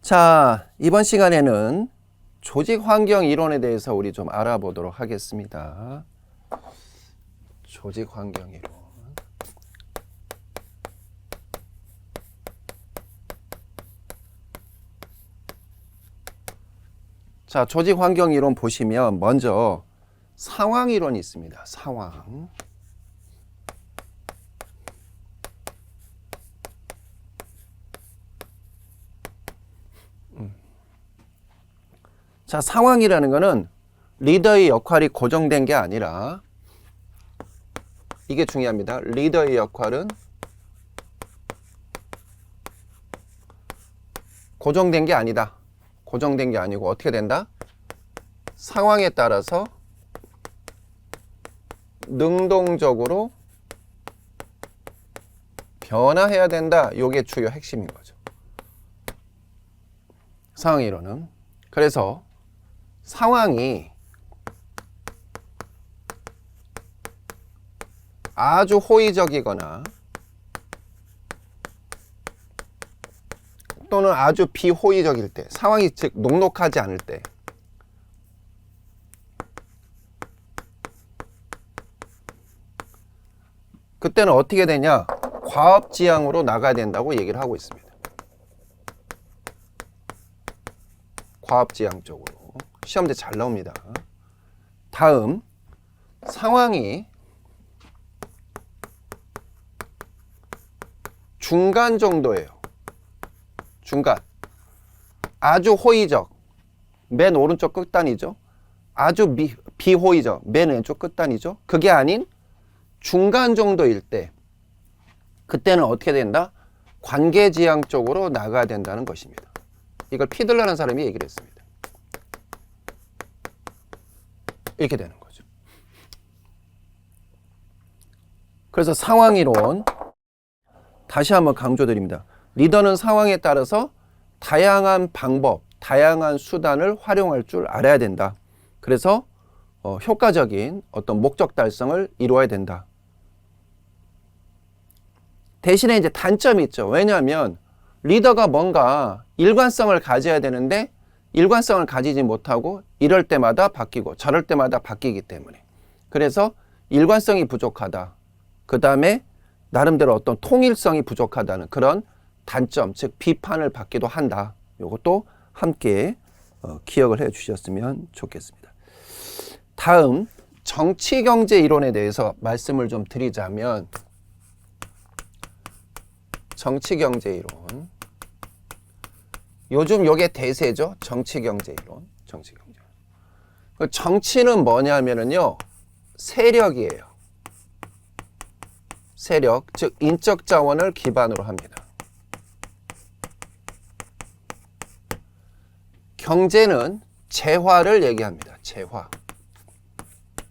자, 이번 시간에는 조직 환경 이론에 대해서 우리 좀 알아보도록 하겠습니다. 조직 환경 이론. 자, 조직 환경 이론 보시면 먼저 상황 이론이 있습니다. 상황. 자, 상황이라는 거는 리더의 역할이 고정된 게 아니라, 이게 중요합니다. 리더의 역할은 고정된 게 아니다. 고정된 게 아니고 어떻게 된다? 상황에 따라서 능동적으로 변화해야 된다. 이게 주요 핵심인 거죠. 상황 이론은. 그래서 상황이 아주 호의적이거나 또는 아주 비호의적일 때, 상황이 즉 녹록하지 않을 때, 그때는 어떻게 되냐? 과업지향으로 나가야 된다고 얘기를 하고 있습니다. 과업지향 쪽으로. 시험때 잘 나옵니다. 다음, 상황이 중간 정도예요. 중간. 아주 호의적, 맨 오른쪽 끝단이죠. 아주 비호의적, 맨 왼쪽 끝단이죠. 그게 아닌 중간 정도일 때, 그때는 어떻게 된다? 관계지향 쪽으로 나가야 된다는 것입니다. 이걸 피들러라는 사람이 얘기를 했습니다. 이렇게 되는 거죠. 그래서 상황이론, 다시 한번 강조드립니다. 리더는 상황에 따라서 다양한 방법, 다양한 수단을 활용할 줄 알아야 된다. 그래서 효과적인 어떤 목적 달성을 이루어야 된다. 대신에 이제 단점이 있죠. 왜냐하면 리더가 뭔가 일관성을 가져야 되는데 일관성을 가지지 못하고 이럴 때마다 바뀌고 저럴 때마다 바뀌기 때문에, 그래서 일관성이 부족하다. 그 다음에 나름대로 어떤 통일성이 부족하다는 그런 단점, 즉 비판을 받기도 한다. 이것도 함께 기억을 해 주셨으면 좋겠습니다. 다음, 정치경제 이론에 대해서 말씀을 좀 드리자면, 정치경제 이론. 요즘 요게 대세죠. 정치경제 이론. 정치경제. 정치는 뭐냐면은요, 세력이에요. 세력, 즉 인적 자원을 기반으로 합니다. 경제는 재화를 얘기합니다. 재화.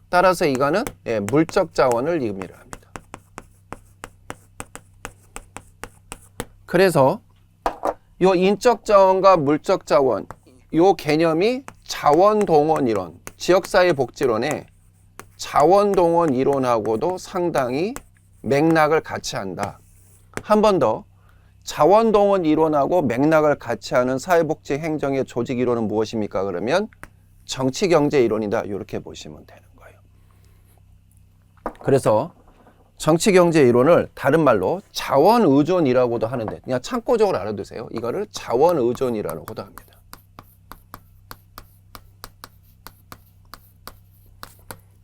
따라서 이거는 물적 자원을 의미를 합니다. 그래서 요 인적 자원과 물적 자원, 요 개념이 자원동원 이론, 지역사회 복지론의 자원동원 이론하고도 상당히 맥락을 같이 한다. 한 번 더, 자원동원 이론하고 맥락을 같이 하는 사회복지 행정의 조직 이론은 무엇입니까? 그러면 정치경제 이론이다. 이렇게 보시면 되는 거예요. 그래서 정치경제 이론을 다른 말로 자원의존이라고도 하는데, 그냥 참고적으로 알아두세요. 이거를 자원의존이라고도 합니다.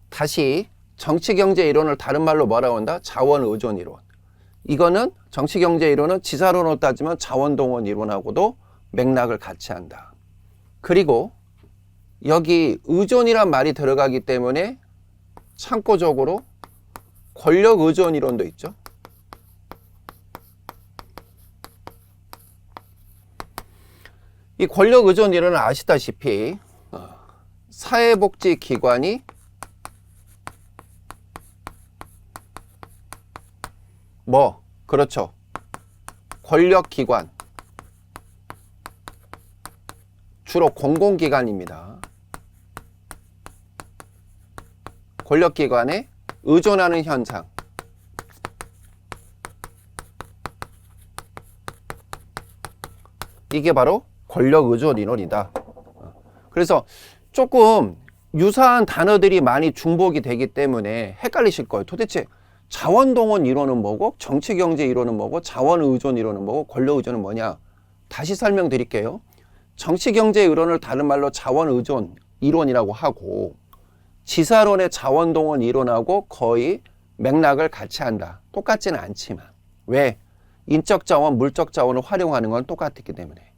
다시 정치경제 이론을 다른 말로 뭐라고 한다? 자원의존 이론. 이거는 정치경제 이론은 지사론으로 따지면 자원동원 이론하고도 맥락을 같이 한다. 그리고 여기 의존이란 말이 들어가기 때문에 참고적으로 권력 의존 이론도 있죠. 이 권력 의존 이론은 아시다시피 사회복지기관이 그렇죠. 권력기관, 주로 공공기관입니다. 권력기관에 의존하는 현상. 이게 바로 권력 의존 이론이다. 그래서 조금 유사한 단어들이 많이 중복이 되기 때문에 헷갈리실 거예요. 도대체 자원동원 이론은 뭐고 정치경제 이론은 뭐고 자원의존 이론은 뭐고 권력의존은 뭐냐. 다시 설명드릴게요. 정치경제 이론을 다른 말로 자원의존 이론이라고 하고 지사론의 자원동원 이론하고 거의 맥락을 같이 한다. 똑같지는 않지만. 왜? 인적 자원, 물적 자원을 활용하는 건 똑같기 때문에.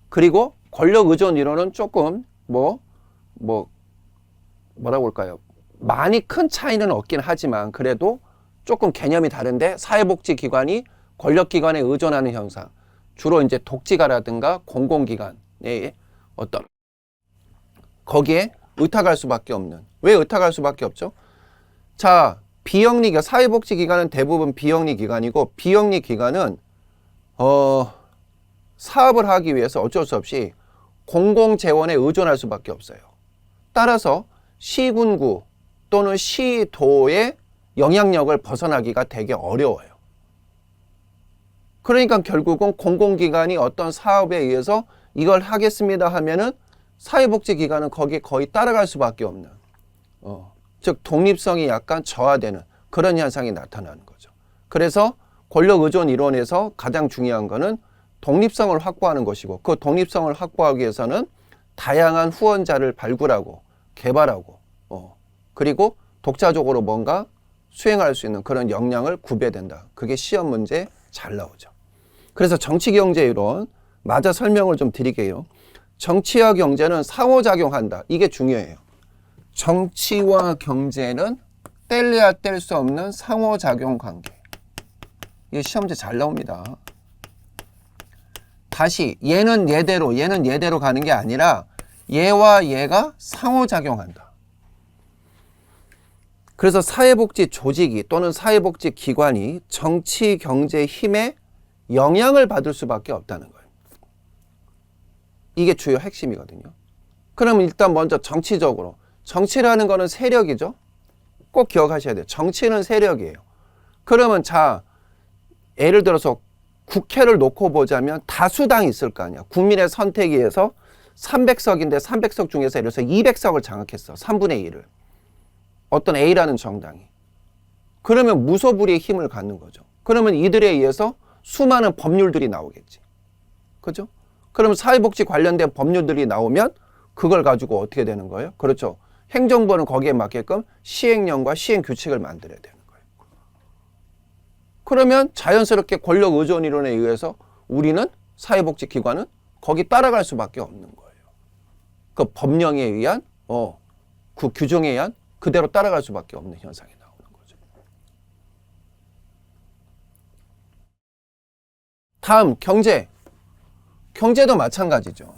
그리고 권력 의존 이론은 조금 뭐라고 할까요? 많이 큰 차이는 없긴 하지만 그래도 조금 개념이 다른데 사회복지기관이 권력기관에 의존하는 현상. 주로 이제 독지가라든가 공공기관의 어떤 거기에 의탁할 수밖에 없는. 왜 의탁할 수밖에 없죠? 자, 비영리 사회복지기관은 대부분 비영리 기관이고 비영리 기관은 사업을 하기 위해서 어쩔 수 없이 공공재원에 의존할 수밖에 없어요. 따라서 시군구 또는 시도의 영향력을 벗어나기가 되게 어려워요. 그러니까 결국은 공공기관이 어떤 사업에 의해서 이걸 하겠습니다 하면은 사회복지기관은 거기에 거의 따라갈 수밖에 없는 즉 독립성이 약간 저하되는 그런 현상이 나타나는 거죠. 그래서 권력의존 이론에서 가장 중요한 거는 독립성을 확보하는 것이고 그 독립성을 확보하기 위해서는 다양한 후원자를 발굴하고 개발하고 그리고 독자적으로 뭔가 수행할 수 있는 그런 역량을 구비해야 된다. 그게 시험 문제에 잘 나오죠. 그래서 정치경제 이론 마저 설명을 좀 드릴게요. 정치와 경제는 상호작용한다. 이게 중요해요. 정치와 경제는 뗄래야 뗄 수 없는 상호작용 관계. 이게 시험제 잘 나옵니다. 다시 얘는 얘대로 가는 게 아니라 얘와 얘가 상호작용한다. 그래서 사회복지 조직이 또는 사회복지 기관이 정치, 경제 힘에 영향을 받을 수밖에 없다는 거예요. 이게 주요 핵심이거든요. 그럼 일단 먼저 정치적으로. 정치라는 거는 세력이죠. 꼭 기억하셔야 돼요. 정치는 세력이에요. 그러면 자, 예를 들어서 국회를 놓고 보자면 다수당이 있을 거 아니야. 국민의 선택에 의해서 300석인데 300석 중에서 예를 들어서 200석을 장악했어. 3분의 1을. 어떤 A라는 정당이. 그러면 무소불위의 힘을 갖는 거죠. 그러면 이들에 의해서 수많은 법률들이 나오겠지. 그죠? 그럼 사회복지 관련된 법률들이 나오면 그걸 가지고 어떻게 되는 거예요? 그렇죠. 행정부는 거기에 맞게끔 시행령과 시행규칙을 만들어야 되는 거예요. 그러면 자연스럽게 권력 의존 이론에 의해서 우리는 사회복지 기관은 거기 따라갈 수밖에 없는 거예요. 그 법령에 의한 그 규정에 의한 그대로 따라갈 수밖에 없는 현상이 나오는 거죠. 다음 경제. 경제도 마찬가지죠.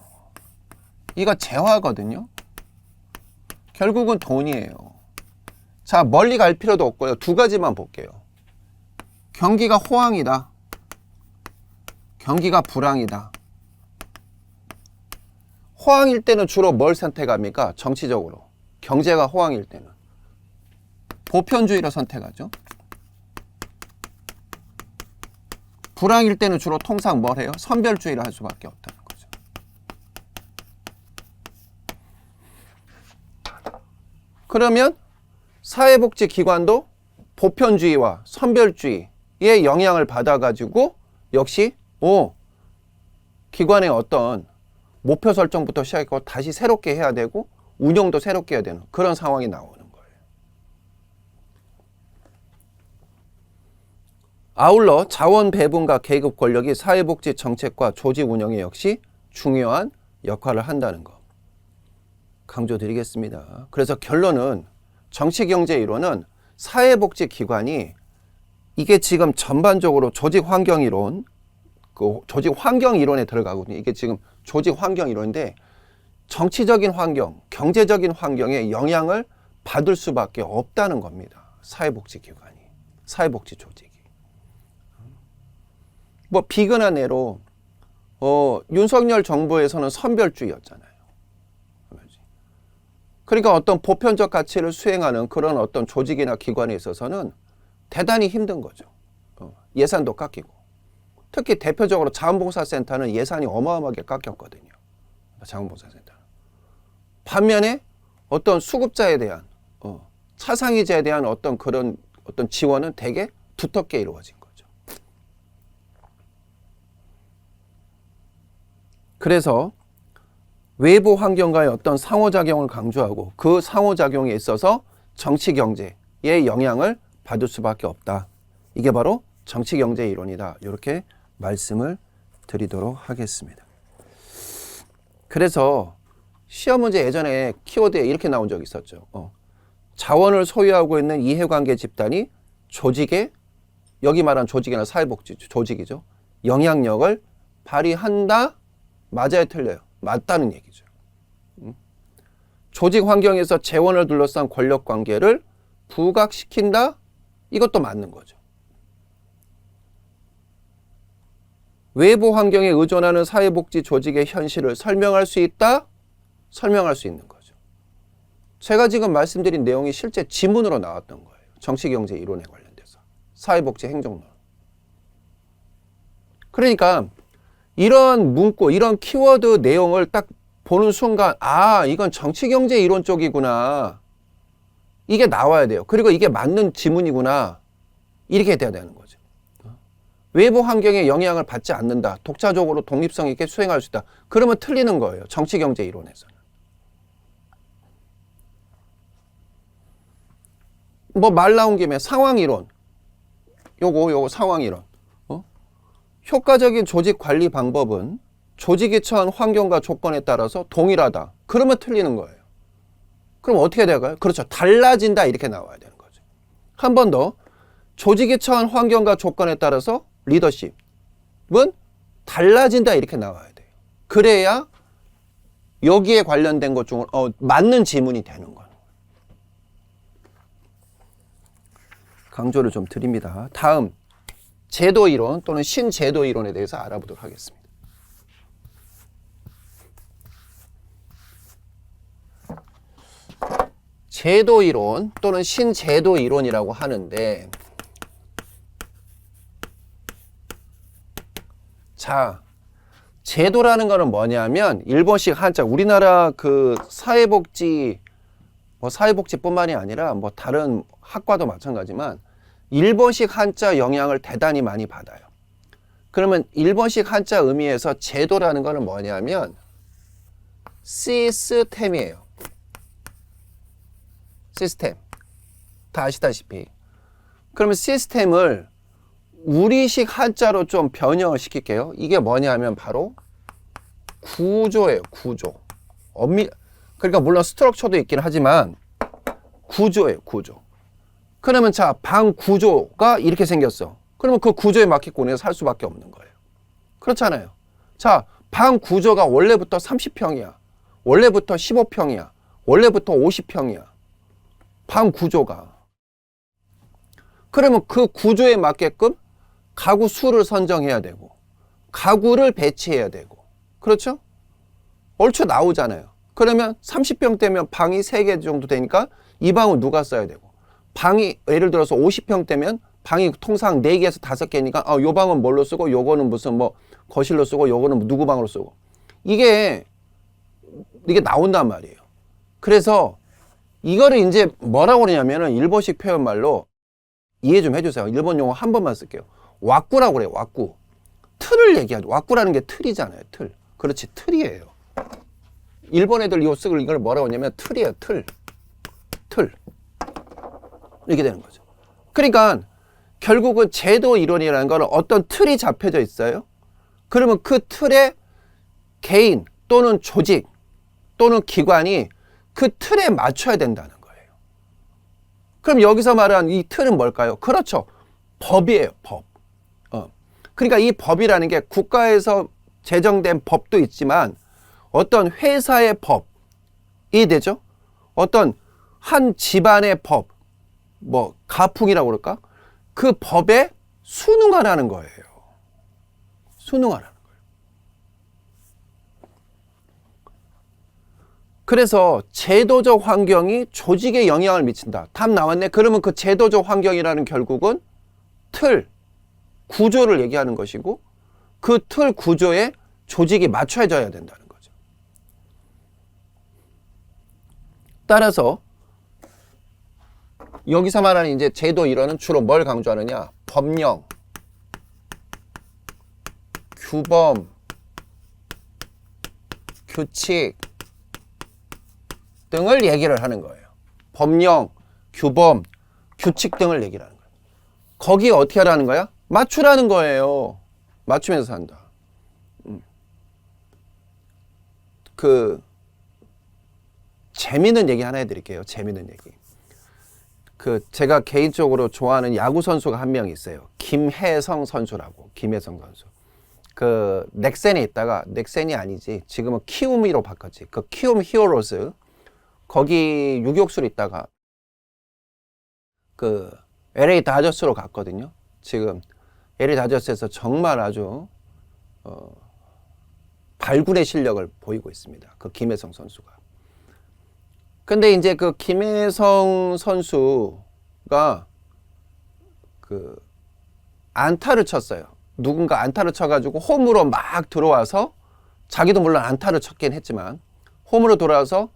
이거 재화거든요. 결국은 돈이에요. 자, 멀리 갈 필요도 없고요. 두 가지만 볼게요. 경기가 호황이다. 경기가 불황이다. 호황일 때는 주로 뭘 선택합니까? 정치적으로. 경제가 호황일 때는 보편주의를 선택하죠. 불황일 때는 주로 통상 뭘 해요? 선별주의를 할 수밖에 없다는 거죠. 그러면 사회복지기관도 보편주의와 선별주의의 영향을 받아가지고 역시 기관의 어떤 목표 설정부터 시작해서 다시 새롭게 해야 되고 운영도 새롭게 해야 되는 그런 상황이 나오는 거예요. 아울러 자원 배분과 계급 권력이 사회복지 정책과 조직 운영에 역시 중요한 역할을 한다는 거 강조드리겠습니다. 그래서 결론은 정치경제 이론은 사회복지 기관이 이게 지금 전반적으로 조직 환경 이론, 그 조직 환경 이론에 들어가거든요. 이게 지금 조직 환경 이론인데 정치적인 환경, 경제적인 환경에 영향을 받을 수밖에 없다는 겁니다. 사회복지 기관이, 사회복지 조직이. 뭐 비근한 예로 윤석열 정부에서는 선별주의였잖아요. 그러니까 어떤 보편적 가치를 수행하는 그런 어떤 조직이나 기관에 있어서는 대단히 힘든 거죠. 예산도 깎이고 특히 대표적으로 자원봉사센터는 예산이 어마어마하게 깎였거든요. 자원봉사센터는. 반면에 어떤 수급자에 대한 차상위자에 대한 어떤 그런 어떤 지원은 되게 두텁게 이루어진 거죠. 그래서 외부 환경과의 어떤 상호작용을 강조하고 그 상호작용에 있어서 정치 경제의 영향을 받을 수밖에 없다. 이게 바로 정치 경제 이론이다. 이렇게 말씀을 드리도록 하겠습니다. 그래서 시험 문제 예전에 키워드에 이렇게 나온 적이 있었죠. 자원을 소유하고 있는 이해관계 집단이 조직에, 여기 말한 조직이나 사회복지 조직이죠. 영향력을 발휘한다? 맞아요, 틀려요? 맞다는 얘기죠. 조직 환경에서 재원을 둘러싼 권력관계를 부각시킨다? 이것도 맞는 거죠. 외부 환경에 의존하는 사회복지 조직의 현실을 설명할 수 있다? 설명할 수 있는 거죠. 제가 지금 말씀드린 내용이 실제 지문으로 나왔던 거예요. 정치경제 이론에 관련돼서. 사회복지 행정론. 그러니까 이런 문구, 이런 키워드 내용을 딱 보는 순간 아, 이건 정치경제 이론 쪽이구나. 이게 나와야 돼요. 그리고 이게 맞는 지문이구나. 이렇게 돼야 되는 거죠. 외부 환경에 영향을 받지 않는다. 독자적으로 독립성 있게 수행할 수 있다. 그러면 틀리는 거예요. 정치경제 이론에서는. 뭐 말 나온 김에 상황이론. 요거 상황이론. 효과적인 조직 관리 방법은 조직이 처한 환경과 조건에 따라서 동일하다. 그러면 틀리는 거예요. 그럼 어떻게 될까요? 그렇죠. 달라진다 이렇게 나와야 되는 거죠. 한 번 더. 조직이 처한 환경과 조건에 따라서 리더십은 달라진다 이렇게 나와야 돼요. 그래야 여기에 관련된 것 중 맞는 지문이 되는 거예요. 강조를 좀 드립니다. 다음 제도 이론 또는 신제도 이론에 대해서 알아보도록 하겠습니다. 제도 이론 또는 신제도 이론이라고 하는데, 자, 제도라는 거는 뭐냐면 일본식 한자, 우리나라 그 사회복지 사회복지뿐만이 아니라 뭐 다른 학과도 마찬가지지만 일본식 한자 영향을 대단히 많이 받아요. 그러면 일본식 한자 의미에서 제도라는 거는 뭐냐면 시스템이에요. 시스템. 다 아시다시피. 그러면 시스템을 우리식 한자로 좀 변형을 시킬게요. 이게 뭐냐면 바로 구조예요. 구조. 그러니까 물론 스트럭처도 있긴 하지만 구조예요. 구조. 그러면 자, 방 구조가 이렇게 생겼어. 그러면 그 구조에 맞게끔 우리가 살 수밖에 없는 거예요. 그렇잖아요. 자, 방 구조가 원래부터 30평이야. 원래부터 15평이야. 원래부터 50평이야. 방 구조가. 그러면 그 구조에 맞게끔 가구 수를 선정해야 되고 가구를 배치해야 되고 그렇죠? 얼추 나오잖아요. 그러면 30평 되면 방이 3개 정도 되니까 이 방은 누가 써야 되고 방이 예를 들어서 50평 되면 방이 통상 4개에서 5개니까 요 방은 뭘로 쓰고 요거는 무슨 뭐 거실로 쓰고 요거는 누구 방으로 쓰고 이게 나온단 말이에요. 그래서 이거를 이제 뭐라고 그러냐면은 일본식 표현말로 이해 좀 해주세요. 일본 용어 한 번만 쓸게요. 왁구라고 그래요. 왁구. 틀을 얘기하죠. 왁구라는 게 틀이잖아요. 틀. 그렇지. 틀이에요. 일본 애들 이걸 뭐라고 하냐면 틀이에요. 틀. 이렇게 되는 거죠. 그러니까 결국은 제도 이론이라는 거는 어떤 틀이 잡혀져 있어요. 그러면 그 틀에 개인 또는 조직 또는 기관이 그 틀에 맞춰야 된다는 거예요. 그럼 여기서 말하는 이 틀은 뭘까요? 그렇죠. 법이에요. 법. 그러니까 이 법이라는 게 국가에서 제정된 법도 있지만 어떤 회사의 법이 되죠. 어떤 한 집안의 법, 뭐 가풍이라고 그럴까? 그 법에 순응하라는 거예요. 순응하라는 거예요. 그래서 제도적 환경이 조직에 영향을 미친다. 답 나왔네. 그러면 그 제도적 환경이라는 결국은 틀, 구조를 얘기하는 것이고 그 틀 구조에 조직이 맞춰져야 된다는 거죠. 따라서 여기서 말하는 이제 제도 이론은 주로 뭘 강조하느냐? 법령, 규범, 규칙 등을 얘기를 하는 거예요. 법령, 규범, 규칙 등을 얘기를 하는 거예요. 거기에 어떻게 하라는 거야? 맞추라는 거예요. 맞추면서 한다. 재미있는 얘기 하나 해드릴게요. 재미있는 얘기. 제가 개인적으로 좋아하는 야구 선수가 한 명 있어요. 김혜성 선수라고. 김혜성 선수. 넥센에 있다가, 넥센이 아니지. 지금은 키움이로 바꿨지. 키움 히어로즈. 거기 유격수로 있다가, LA 다저스로 갔거든요. 지금, LA 다저스에서 정말 아주, 발굴의 실력을 보이고 있습니다. 김혜성 선수가. 근데 이제 김혜성 선수가 안타를 쳤어요. 누군가 안타를 쳐가지고 홈으로 막 들어와서 자기도 물론 안타를 쳤긴 했지만 홈으로 돌아와서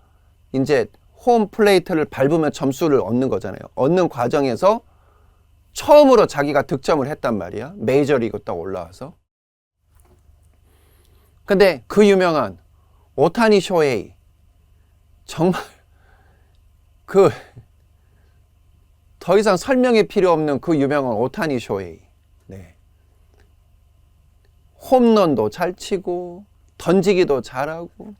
이제 홈 플레이트를 밟으면 점수를 얻는 거잖아요. 얻는 과정에서 처음으로 자기가 득점을 했단 말이야. 메이저리그 딱 올라와서. 근데 그 유명한 오타니 쇼헤이 정말 더 이상 설명이 필요 없는 그 유명한 오타니 쇼헤이. 네. 홈런도 잘 치고 던지기도 잘하고.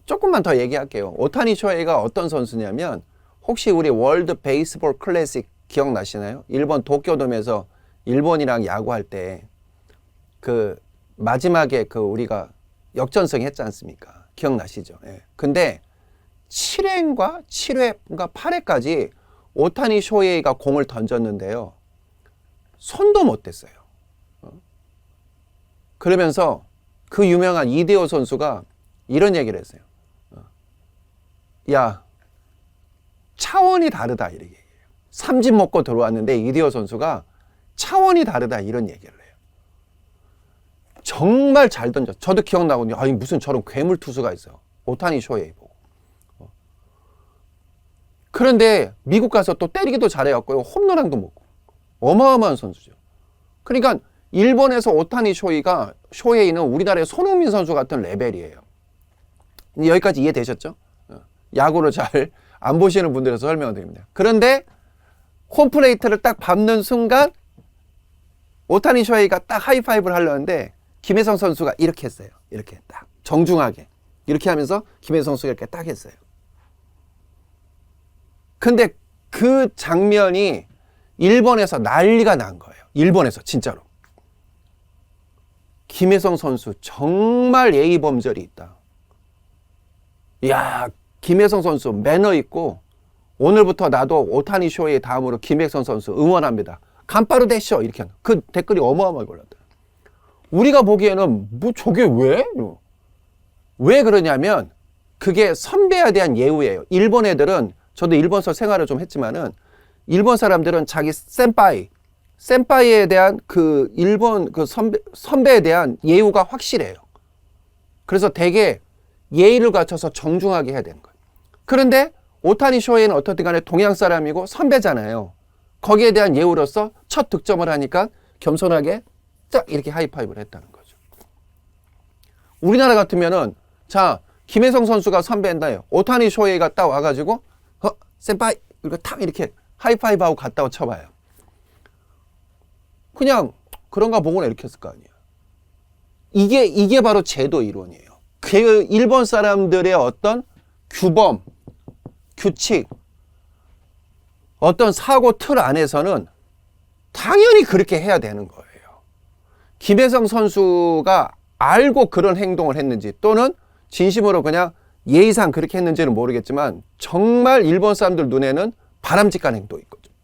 조금만 더 얘기할게요. 오타니 쇼헤이가 어떤 선수냐면 혹시 우리 월드 베이스볼 클래식 기억나시나요? 일본 도쿄돔에서 일본이랑 야구할 때 마지막에 우리가 역전승 했지 않습니까? 기억나시죠? 예. 근데 7회인가 8회까지 오타니 쇼헤이가 공을 던졌는데요. 손도 못 댔어요. 그러면서 그 유명한 이대호 선수가 이런 얘기를 했어요. 야, 차원이 다르다 이렇게 얘기해요. 삼진 먹고 들어왔는데 이대호 선수가 차원이 다르다 이런 얘기를 해요. 정말 잘 던져. 저도 기억나거든요. 아니 무슨 저런 괴물 투수가 있어요. 오타니 쇼헤이 보고. 그런데 미국 가서 또 때리기도 잘해갖고요. 홈런왕도 먹고. 어마어마한 선수죠. 그러니까 일본에서 오타니 쇼헤이는 우리나라의 손흥민 선수 같은 레벨이에요. 여기까지 이해되셨죠? 야구를 잘 안 보시는 분들에서 설명을 드립니다. 그런데 홈플레이트를 딱 밟는 순간 오타니 쇼헤이가 딱 하이파이브를 하려는데 김혜성 선수가 이렇게 했어요. 이렇게 딱 정중하게 이렇게 하면서 김혜성 선수가 이렇게 딱 했어요. 근데 그 장면이 일본에서 난리가 난 거예요. 일본에서 진짜로. 김혜성 선수 정말 예의 범절이 있다. 이야, 김혜성 선수 매너 있고 오늘부터 나도 오타니 쇼헤이 다음으로 김혜성 선수 응원합니다. 간파루 대쇼 이렇게 하는 그 댓글이 어마어마하게 올랐더라고요. 우리가 보기에는 뭐 저게 왜? 왜 그러냐면 그게 선배에 대한 예우예요. 일본 애들은 저도 일본서 생활을 좀 했지만은 일본 사람들은 자기 센파이에 대한 일본 선배에 대한 예우가 확실해요. 그래서 되게 예의를 갖춰서 정중하게 해야 되는 거예요. 그런데 오타니 쇼헤이는 어떻든 간에 동양 사람이고 선배잖아요. 거기에 대한 예우로서 첫 득점을 하니까 겸손하게 딱 이렇게 하이파이브를 했다는 거죠. 우리나라 같으면은 자, 김혜성 선수가 선배인데요. 오타니 쇼헤이가 딱 와가지고 센파이 이거 탁 이렇게 하이파이브하고 갔다고 쳐봐요. 그냥 그런가 보고는 이렇게 했을 거 아니에요. 이게 바로 제도 이론이에요. 그 일본 사람들의 어떤 규범, 규칙, 어떤 사고 틀 안에서는 당연히 그렇게 해야 되는 거예요. 김혜성 선수가 알고 그런 행동을 했는지 또는 진심으로 그냥 예의상 그렇게 했는지는 모르겠지만 정말 일본 사람들 눈에는 바람직한 행동이 있거든요.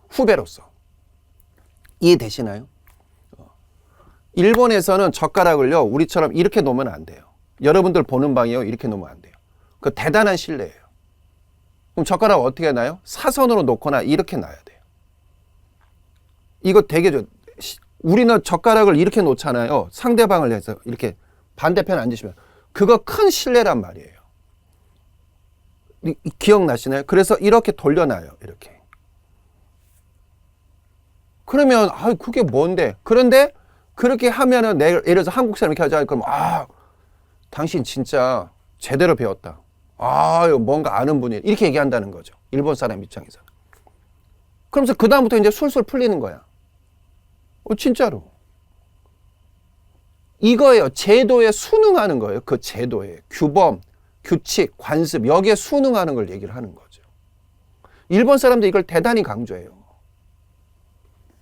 후배로서. 이해되시나요? 일본에서는 젓가락을요, 우리처럼 이렇게 놓으면 안 돼요. 여러분들 보는 방이요, 이렇게 놓으면 안 돼요. 그 대단한 신뢰예요. 그럼 젓가락 어떻게 놔요? 사선으로 놓거나 이렇게 놔야 돼요. 이거 되게 우리는 젓가락을 이렇게 놓잖아요. 상대방을 해서 이렇게 반대편에 앉으시면. 그거 큰 신뢰란 말이에요. 기억나시나요? 그래서 이렇게 돌려놔요. 이렇게. 그러면 그게 뭔데? 그런데 그렇게 하면은 예를 들어서 한국 사람 이렇게 하자. 그럼 당신 진짜 제대로 배웠다. 뭔가 아는 분이 이렇게 얘기한다는 거죠. 일본 사람 입장에서는. 그러면서 그 다음부터 이제 술술 풀리는 거야. 진짜로. 이거예요. 제도에 순응하는 거예요. 그 제도에 규범, 규칙, 관습 여기에 순응하는 걸 얘기를 하는 거죠. 일본 사람도 이걸 대단히 강조해요.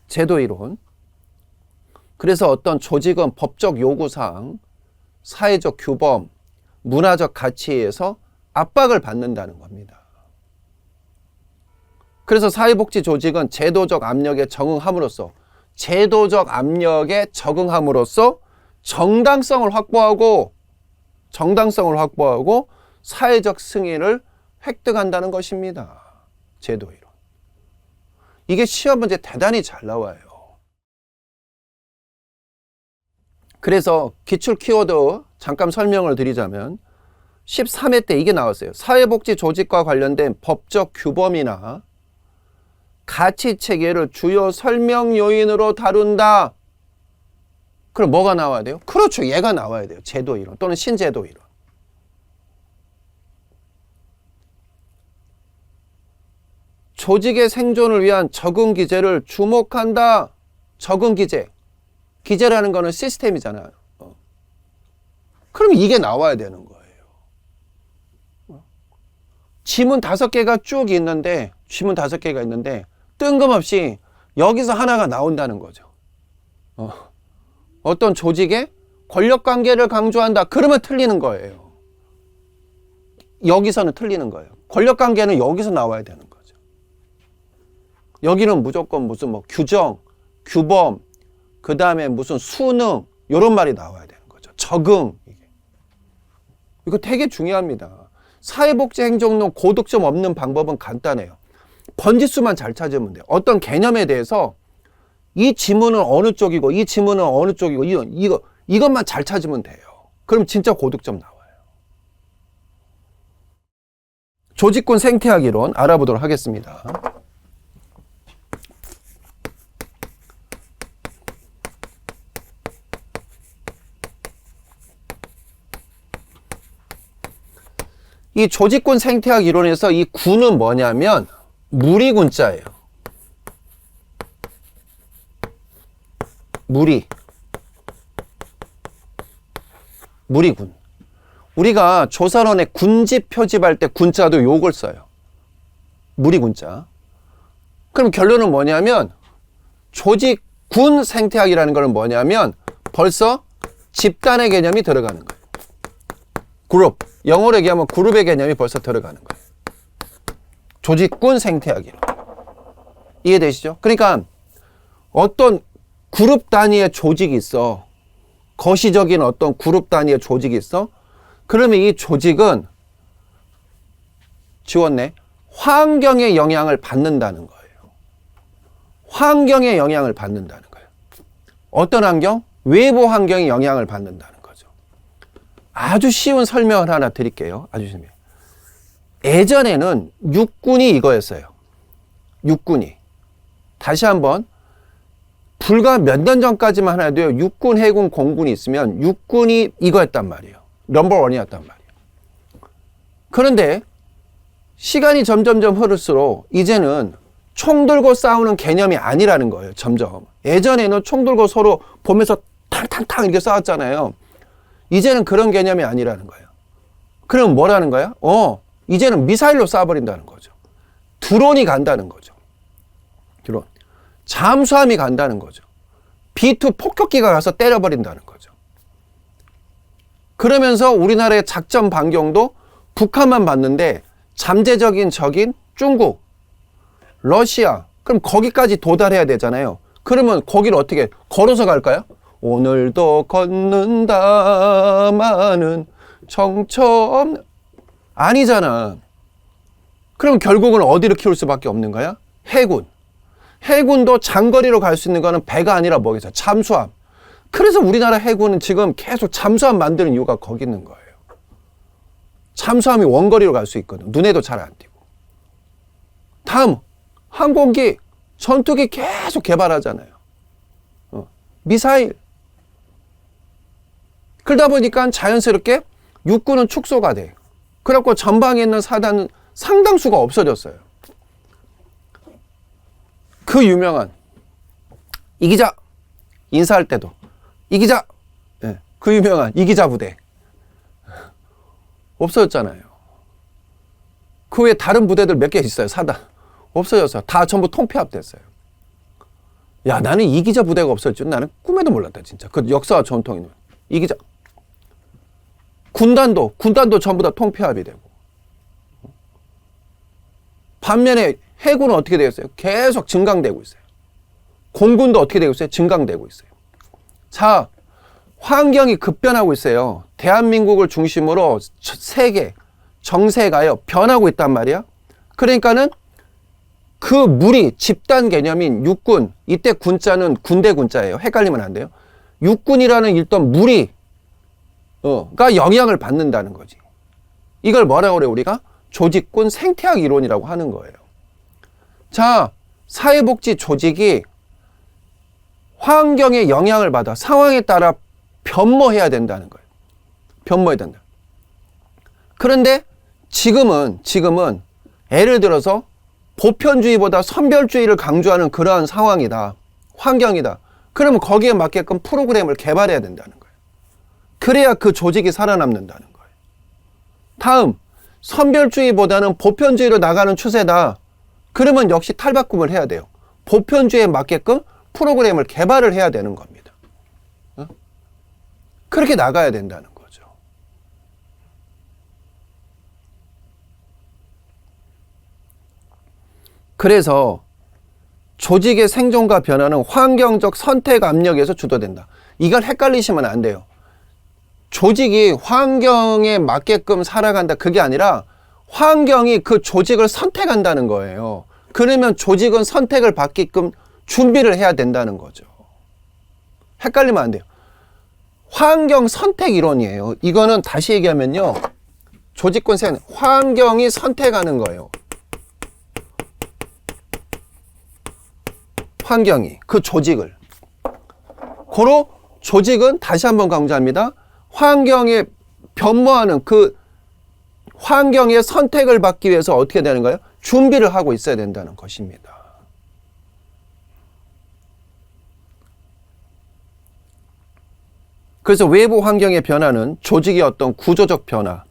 제도 이론. 그래서 어떤 조직은 법적 요구사항, 사회적 규범, 문화적 가치에 의해서 압박을 받는다는 겁니다. 그래서 사회복지 조직은 제도적 압력에 적응함으로써 정당성을 확보하고 사회적 승인을 획득한다는 것입니다. 제도 이론. 이게 시험 문제 대단히 잘 나와요. 그래서 기출 키워드 잠깐 설명을 드리자면 13회 때 이게 나왔어요. 사회복지 조직과 관련된 법적 규범이나 가치 체계를 주요 설명 요인으로 다룬다. 그럼 뭐가 나와야 돼요? 그렇죠. 얘가 나와야 돼요. 제도 이론 또는 신제도 이론. 조직의 생존을 위한 적응 기제를 주목한다. 적응 기제. 기제라는 거는 시스템이잖아요. 그럼 이게 나와야 되는 거예요. 지문 5개가 쭉 있는데, 뜬금없이 여기서 하나가 나온다는 거죠. 어떤 조직의 권력관계를 강조한다. 그러면 틀리는 거예요. 여기서는 틀리는 거예요. 권력관계는 여기서 나와야 되는 거죠. 여기는 무조건 무슨 규정, 규범, 그 다음에 무슨 수능 이런 말이 나와야 되는 거죠. 적응. 이거 되게 중요합니다. 사회복지행정론 고득점 없는 방법은 간단해요. 번지수만 잘 찾으면 돼요. 어떤 개념에 대해서 이 지문은 어느 쪽이고 이 지문은 어느 쪽이고 이것만 잘 찾으면 돼요. 그럼 진짜 고득점 나와요. 조직군 생태학 이론 알아보도록 하겠습니다. 이 조직군 생태학 이론에서 이 군은 뭐냐면 무리군자예요. 무리군. 우리가 조선원에 군집 표집할 때 군자도 요걸 써요. 무리군자. 그럼 결론은 뭐냐면 조직군 생태학이라는 건 뭐냐면 벌써 집단의 개념이 들어가는 거예요. 그룹. 영어로 얘기하면 그룹의 개념이 벌써 들어가는 거예요. 조직군 생태학이론. 이해되시죠? 그러니까 어떤 그룹 단위의 조직이 있어. 거시적인 어떤 그룹 단위의 조직이 있어. 그러면 이 조직은 환경의 영향을 받는다는 거예요. 환경의 영향을 받는다는 거예요. 어떤 환경? 외부 환경의 영향을 받는다는 거죠. 아주 쉬운 설명을 하나 드릴게요. 아주 쉬운. 예전에는 육군이 이거였어요. 육군이. 다시 한번 불과 몇 년 전까지만 해도요. 육군, 해군, 공군이 있으면 육군이 이거였단 말이에요. 넘버원이었단 말이에요. 그런데 시간이 점점점 흐를수록 이제는 총 들고 싸우는 개념이 아니라는 거예요. 점점. 예전에는 총 들고 서로 보면서 탕탕탕 이렇게 싸웠잖아요. 이제는 그런 개념이 아니라는 거예요. 그럼 뭐라는 거야? 이제는 미사일로 쏴버린다는 거죠. 드론이 간다는 거죠. 드론. 잠수함이 간다는 거죠. B2 폭격기가 가서 때려버린다는 거죠. 그러면서 우리나라의 작전 반경도 북한만 봤는데 잠재적인 적인 중국, 러시아, 그럼 거기까지 도달해야 되잖아요. 그러면 거기를 어떻게 걸어서 갈까요? 오늘도 걷는다마는 정처없는 아니잖아. 그럼 결국은 어디를 키울 수밖에 없는 거야? 해군. 해군도 장거리로 갈 수 있는 거는 배가 아니라 뭐겠어요? 잠수함. 그래서 우리나라 해군은 지금 계속 잠수함 만드는 이유가 거기 있는 거예요. 잠수함이 원거리로 갈 수 있거든. 눈에도 잘 안 띄고. 다음, 항공기, 전투기 계속 개발하잖아요. 미사일. 그러다 보니까 자연스럽게 육군은 축소가 돼요. 그래갖고 전방에 있는 사단은 상당수가 없어졌어요. 그 유명한 이기자 인사할 때도 이기자, 그 유명한 이기자 부대 없어졌잖아요. 그 외에 다른 부대들 몇 개 있어요. 사단 없어졌어요. 다 전부 통폐합됐어요. 야, 나는 이기자 부대가 없을 줄 나는 꿈에도 몰랐다. 진짜 그 역사와 전통이 이기자. 군단도 전부 다 통폐합이 되고. 반면에 해군은 어떻게 되겠어요? 계속 증강되고 있어요. 공군도 어떻게 되고 있어요? 증강되고 있어요. 자, 환경이 급변하고 있어요. 대한민국을 중심으로 세계, 정세가요, 변하고 있단 말이야. 그러니까는 그 무리, 집단 개념인 육군, 이때 군자는 군대 군자예요. 헷갈리면 안 돼요. 육군이라는 일단 무리가 영향을 받는다는 거지. 이걸 뭐라고 그래요, 우리가? 조직군 생태학 이론이라고 하는 거예요. 자, 사회복지 조직이 환경에 영향을 받아 상황에 따라 변모해야 된다는 거예요. 변모해야 된다. 그런데 지금은 예를 들어서 보편주의보다 선별주의를 강조하는 그러한 상황이다. 환경이다. 그러면 거기에 맞게끔 프로그램을 개발해야 된다는 거예요. 그래야 그 조직이 살아남는다는 거예요. 다음, 선별주의보다는 보편주의로 나가는 추세다. 그러면 역시 탈바꿈을 해야 돼요. 보편주의에 맞게끔 프로그램을 개발을 해야 되는 겁니다. 그렇게 나가야 된다는 거죠. 그래서 조직의 생존과 변화는 환경적 선택 압력에서 주도된다. 이걸 헷갈리시면 안 돼요. 조직이 환경에 맞게끔 살아간다. 그게 아니라 환경이 그 조직을 선택한다는 거예요. 그러면 조직은 선택을 받게끔 준비를 해야 된다는 거죠. 헷갈리면 안 돼요. 환경 선택 이론이에요. 이거는 다시 얘기하면요. 조직권 세는 환경이 선택하는 거예요. 환경이 그 조직을. 고로 조직은 다시 한번 강조합니다. 환경에 변모하는 그 환경의 선택을 받기 위해서 어떻게 되는 거예요? 준비를 하고 있어야 된다는 것입니다. 그래서 외부 환경의 변화는 조직의 어떤 구조적 변화,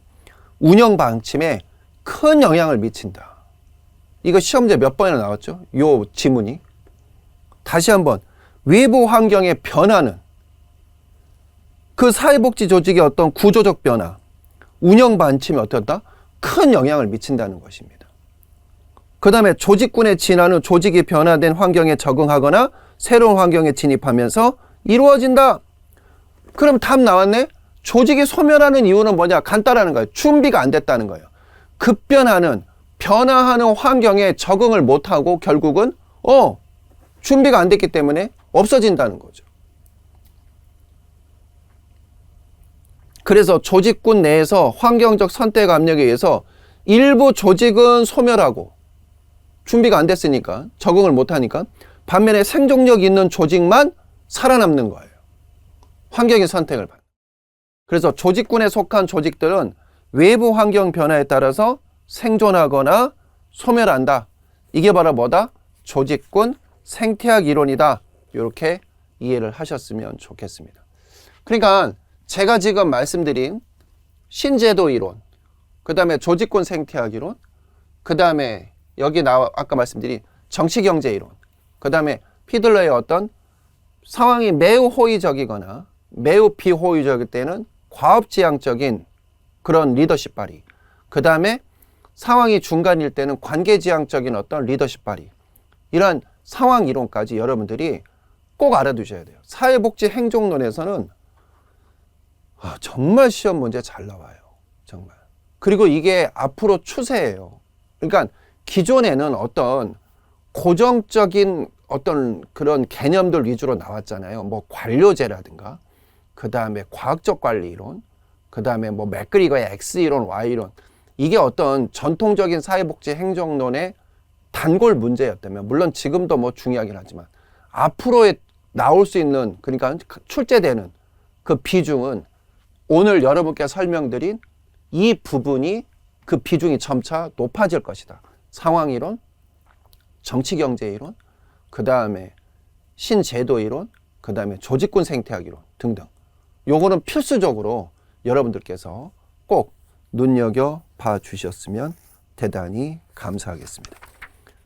운영 방침에 큰 영향을 미친다. 이거 시험제 몇 번이나 나왔죠? 요 지문이. 다시 한번 외부 환경의 변화는 그 사회복지 조직의 어떤 구조적 변화, 운영 방침이 어떻다? 큰 영향을 미친다는 것입니다. 그 다음에 조직군의 진화는 조직이 변화된 환경에 적응하거나 새로운 환경에 진입하면서 이루어진다. 그럼 답 나왔네? 조직이 소멸하는 이유는 뭐냐? 간단하는 거예요. 준비가 안 됐다는 거예요. 급변하는, 변화하는 환경에 적응을 못하고 결국은 준비가 안 됐기 때문에 없어진다는 거죠. 그래서 조직군 내에서 환경적 선택 압력에 의해서 일부 조직은 소멸하고 준비가 안 됐으니까 적응을 못하니까 반면에 생존력 있는 조직만 살아남는 거예요. 환경의 선택을 받는. 그래서 조직군에 속한 조직들은 외부 환경 변화에 따라서 생존하거나 소멸한다. 이게 바로 뭐다? 조직군 생태학 이론이다. 이렇게 이해를 하셨으면 좋겠습니다. 그러니까 제가 지금 말씀드린 신제도 이론, 그 다음에 조직군 생태학 이론, 그 다음에 여기 아까 말씀드린 정치경제 이론, 그 다음에 피들러의 어떤 상황이 매우 호의적이거나 매우 비호의적일 때는 과업지향적인 그런 리더십 발휘, 그 다음에 상황이 중간일 때는 관계지향적인 어떤 리더십 발휘, 이런 상황 이론까지 여러분들이 꼭 알아두셔야 돼요. 사회복지 행정론에서는 정말 시험 문제 잘 나와요. 정말. 그리고 이게 앞으로 추세예요. 그러니까 기존에는 어떤 고정적인 어떤 그런 개념들 위주로 나왔잖아요. 뭐 관료제라든가, 그 다음에 과학적 관리 이론, 그 다음에 뭐 맥그리거의 X 이론, Y 이론. 이게 어떤 전통적인 사회복지 행정론의 단골 문제였다면, 물론 지금도 뭐 중요하긴 하지만 앞으로에 나올 수 있는, 그러니까 출제되는 그 비중은 오늘 여러분께 설명드린 이 부분이 그 비중이 점차 높아질 것이다. 상황이론, 정치경제이론, 그 다음에 신제도 이론, 그 다음에 조직군 생태학 이론 등등. 요거는 필수적으로 여러분들께서 꼭 눈여겨봐 주셨으면 대단히 감사하겠습니다.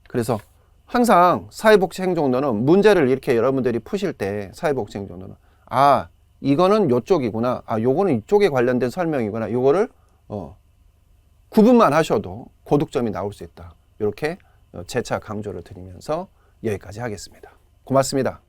그래서 항상 사회복지 행정론은 문제를 이렇게 여러분들이 푸실 때 사회복지 행정론은 이거는 요쪽이구나, 요거는 이쪽에 관련된 설명이구나, 요거를 구분만 하셔도 고득점이 나올 수 있다. 이렇게 재차 강조를 드리면서 여기까지 하겠습니다. 고맙습니다.